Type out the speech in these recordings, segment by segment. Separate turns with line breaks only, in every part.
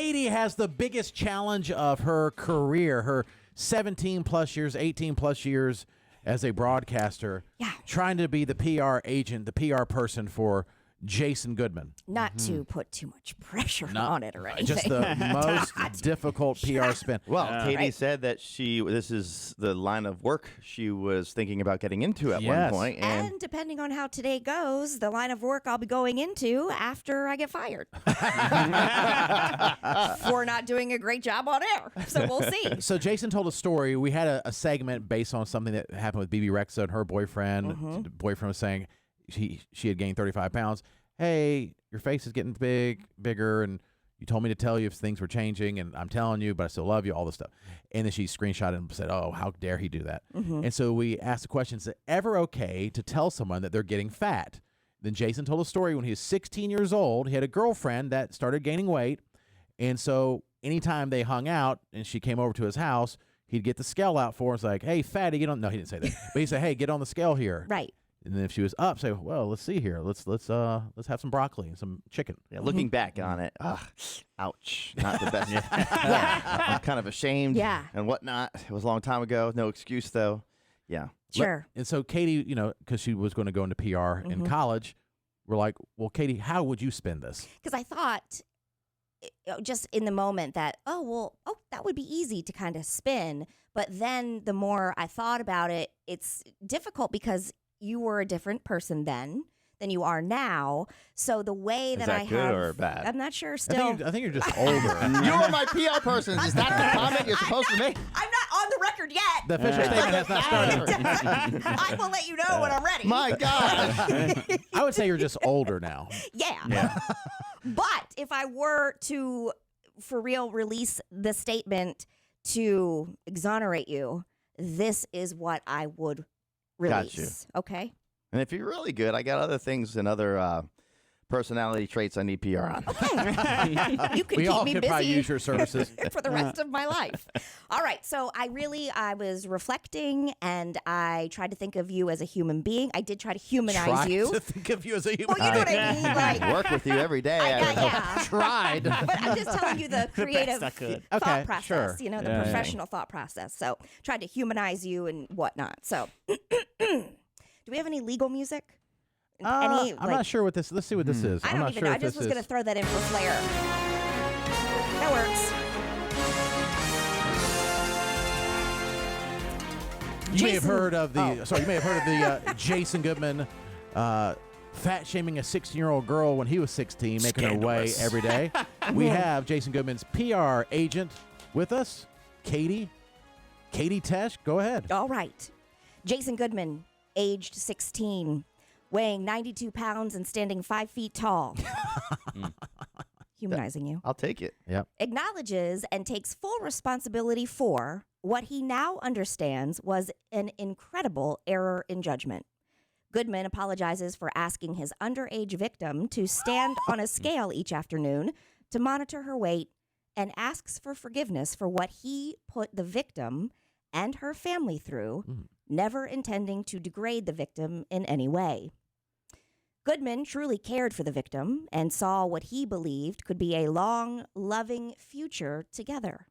Katie has the biggest challenge of her career, her 17 plus years, 18 plus years as a broadcaster, trying to be the PR agent, the PR person for Jason Goodman.
Not to put too much pressure on it or anything.
Just the most difficult PR spin.
Well, Katie said that this is the line of work she was thinking about getting into at one point.
And depending on how today goes, the line of work I'll be going into after I get fired. For not doing a great job on air. So we'll see.
So Jason told a story. We had a segment based on something that happened with BB Rexa and her boyfriend. The boyfriend was saying, she had gained 35 pounds. Hey, your face is getting bigger, and you told me to tell you if things were changing, and I'm telling you, but I still love you, all this stuff. And then she screenshotted and said, oh, how dare he do that? And so we asked the question, is it ever okay to tell someone that they're getting fat? Then Jason told a story when he was 16 years old. He had a girlfriend that started gaining weight, and so anytime they hung out and she came over to his house, he'd get the scale out for her. It's like, hey, fatty, get on. No, he didn't say that. But he'd say, hey, get on the scale here.
Right.
And then if she was up, say, well, let's see here. Let's have some broccoli and some chicken.
Yeah, looking back on it, ouch, not the best. I'm kind of ashamed and whatnot. It was a long time ago. No excuse, though. Yeah.
Sure.
And so Katie, because she was going to go into PR in college, we're like, well, Katie, how would you spend this?
Because I thought just in the moment that, that would be easy to kind of spin. But then the more I thought about it, it's difficult because you were a different person then than you are now. So the way that I have...
Is that good or bad?
I'm not sure still.
I think you're just older.
You're my PR person. Is that the comment you're supposed to make?
I'm not on the record yet.
The official statement has not started.
I will let you know when I'm ready.
My God.
I would say you're just older now.
Yeah. But if I were to, for real, release the statement to exonerate you, this is what I would release.
Got you.
Okay.
And if you're really good, I got other things and other personality traits I need PR on.
Okay. You could
We
keep
all
me
could
busy
probably use your services.
for the rest of my life. All right. So I was reflecting and I tried to think of you as a human being. I did try to humanize you.
To think of you as a human
Well, you know what I mean? Like,
I work with you every day.
tried.
But I'm just telling you the creative thought process,
sure.
the professional thought process. So tried to humanize you and whatnot. So do we have any legal music?
I'm not sure what this. Let's see what this is.
I
I'm
don't
not
even
sure
know.
if
I just
this
was going to throw that in for flair. That works.
You may have heard of the Jason Goodman fat shaming a 16-year-old girl when he was 16, making her way every day. We have Jason Goodman's PR agent with us, Katie. Katie Tesh, go ahead.
All right. Jason Goodman, aged 16, weighing 92 pounds and standing 5 feet tall. Humanizing you.
I'll take it.
Yep.
Acknowledges and takes full responsibility for what he now understands was an incredible error in judgment. Goodman apologizes for asking his underage victim to stand on a scale each afternoon to monitor her weight and asks for forgiveness for what he put the victim and her family through, never intending to degrade the victim in any way. Goodman truly cared for the victim and saw what he believed could be a long, loving future together.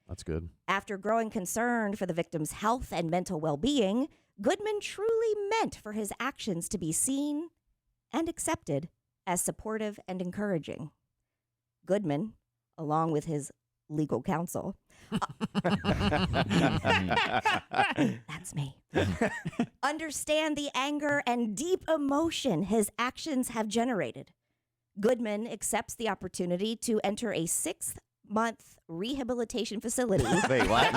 That's good.
After growing concerned for the victim's health and mental well-being, Goodman truly meant for his actions to be seen and accepted as supportive and encouraging. Goodman, along with his legal counsel, that's me, understand the anger and deep emotion his actions have generated. Goodman accepts the opportunity to enter a 6-month rehabilitation facility.
Wait, what?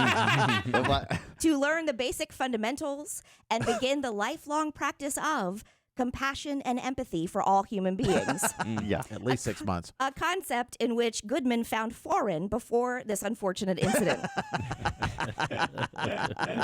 What?
To learn the basic fundamentals and begin the lifelong practice of compassion and empathy for all human beings.
Yeah.
At least 6 months.
A concept in which Goodman found foreign before this unfortunate incident.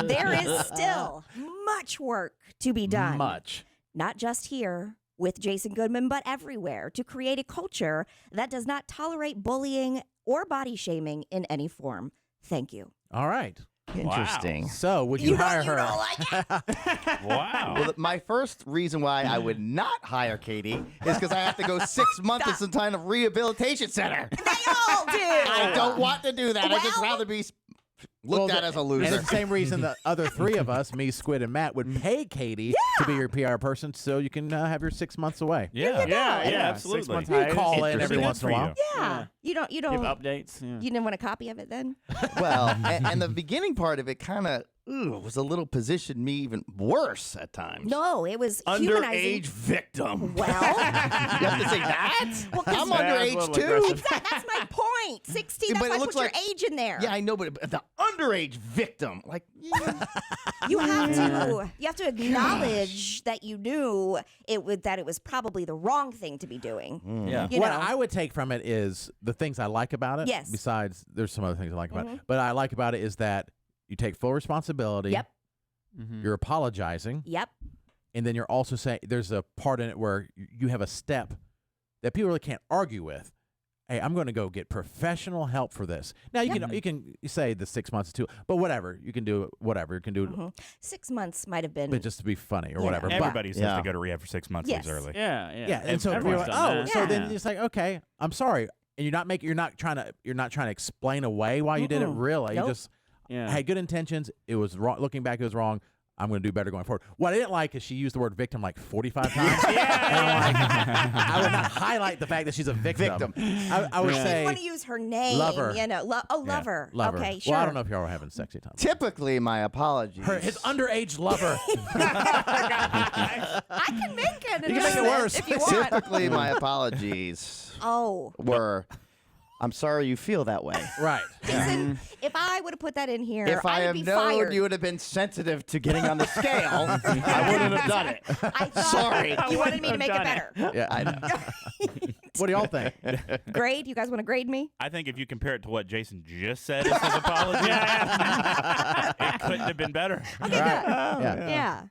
There is still much work to be done.
Much.
Not just here with Jason Goodman, but everywhere to create a culture that does not tolerate bullying or body shaming in any form. Thank you.
All right.
Interesting.
Wow. So would you hire her?
Don't like it?
Wow.
Well, my first reason why I would not hire Katie is because I have to go 6 months in some kind of rehabilitation center.
They all do.
I don't want to do that. I'd just
Well-
rather be looked at as a
And
loser.
it's the same reason the other three of us, me, Squid, and Matt, would pay Katie to be your PR person so you can have your 6 months away.
Yeah.
Yeah,
absolutely.
6 months
You
hiatus.
call in every
Good
once in
for
a while.
you.
Yeah. You don't.
Give updates. Yeah.
You didn't want a copy of it then?
Well, and the beginning part of it kind of was a little positioned me even worse at times.
No, it was humanizing.
Underage victim.
Well,
You have to say that?
Well, 'cause
I'm
Yeah,
underage
that's a
too.
little aggressive.
that's my point. 16. That's
But
why
it
I
looks
put
like-
your age in there.
Yeah, I know, but the underage victim, like,
You have to acknowledge that you knew that it was probably the wrong thing to be doing.
Yeah.
You
What
know.
I would take from it is the things I like about it.
Yes.
Besides, there's some other things I like about it. But I like about it is that you take full responsibility.
Yep.
You're apologizing.
Yep.
And then you're also saying there's a part in it where you have a step that people really can't argue with. Hey, I'm going to go get professional help for this. Now you can say the 6 months is too, but whatever you can do, whatever you can do,
6 months might have been.
but just to be funny or
Yeah.
whatever. But-
Everybody says
Yeah.
to go to rehab for 6 months
Yes.
leaves early.
Yeah.
yeah, and so people are
everyone's
like,
done
oh,
that.
so then
Yeah.
it's like, okay, I'm sorry, and you're not trying to explain away why you did it. Really,
Nope.
you just
Yeah.
had good intentions. It was wrong. Looking back, it was wrong. I'm going to do better going forward. What I didn't like is she used the word victim like 45 times. And I'm like, I would not highlight the fact that she's a victim. I would
I didn't
say
want to use her name.
lover.
You know.
yeah,
Lover.
lover.
Okay, sure.
Well, I don't know if y'all were having sexy time.
typically, my apologies.
His underage lover.
I can make it.
You can make it worse.
if you want.
Typically, my apologies
Oh.
were, I'm sorry you feel that way.
Right.
Listen, if I would have put that in here,
If I
would
had
be
known
fired.
you would have been sensitive to getting on the scale, I wouldn't have done it.
I thought
Sorry.
you wanted me to make it
done
better.
Yeah.
I know.
What do y'all think?
Grade? You guys want to grade me?
I think if you compare it to what Jason just said as his apology, it couldn't have been better.
Okay, good.
Yeah.
Yeah.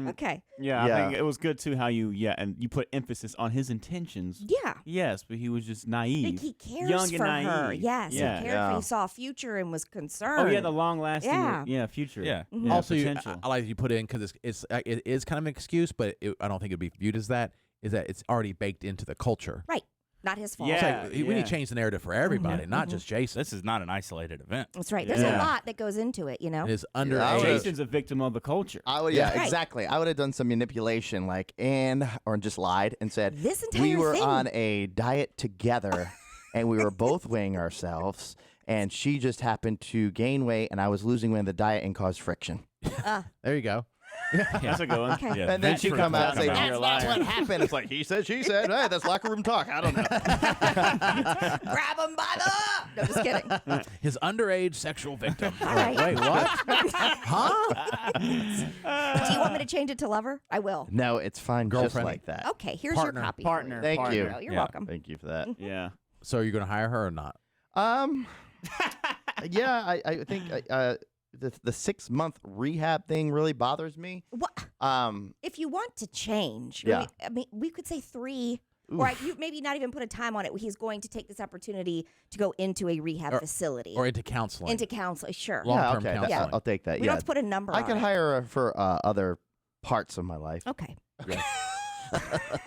Okay.
Yeah,
Yeah.
I think it was good too how and you put emphasis on his intentions.
Yeah.
Yes, but he was just
I
naive.
think he cares
Young and
for her.
naive.
Yes,
Yeah.
he cared
Yeah.
for. He saw a future and was concerned.
Oh yeah, the long lasting future.
Yeah.
Also,
potential.
I like that you put in because it is kind of an excuse, but I don't think it'd be viewed as that. Is that it's already baked into the culture.
Right. Not his fault.
Yeah.
It's like, we need to change the narrative for everybody, not just Jason.
This is not an isolated event.
That's right. There's a
Yeah.
lot that goes into it, you know?
It is
I
underage.
would've-
Jason's a victim of the culture.
I would,
Yeah.
yeah,
Right.
exactly. I would have done some manipulation, or just lied and said
This entire
we were
thing.
on a diet together, and we were both weighing ourselves, and she just happened to gain weight, and I was losing weight in the diet and caused friction.
There you go.
That's a good one.
Okay.
Yeah,
And then she come out and say,
Come out.
"That's not what happened." It's like he said, she said. Hey, that's locker room talk. I don't know.
Grab him by the... No, just kidding.
His underage sexual victim.
All right.
Wait, what? Huh?
Do you want me to change it to lover? I will.
No, it's fine, just
Girlfriend.
like that.
Okay, here's
Partner.
your copy.
Partner.
Thank
partner.
you.
Oh, you're
Yeah.
welcome.
Thank you for that.
Yeah.
So are you going to hire her or not?
Yeah, I think the 6 month rehab thing really bothers me.
What? If you want to change,
Yeah.
I mean, we could say 3, or you maybe not even put a time on it. He's going to take this opportunity to go into a rehab facility.
Or into counseling?
into counseling, sure.
Long-term
yeah, okay,
counseling.
I'll take that.
We
yeah,
don't have to put a number
I
on
can
it.
hire her for other parts of my life.
Okay.
Yeah.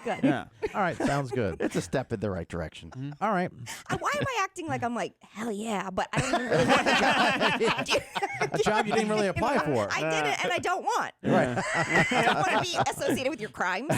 Good.
Yeah.
All right, sounds good.
It's a step in the right direction.
All right.
Why am I acting like I'm like, hell yeah, but I don't even really want the job.
A job you didn't really apply for.
I did it and I don't want.
Right.
I don't want to be associated with your crimes.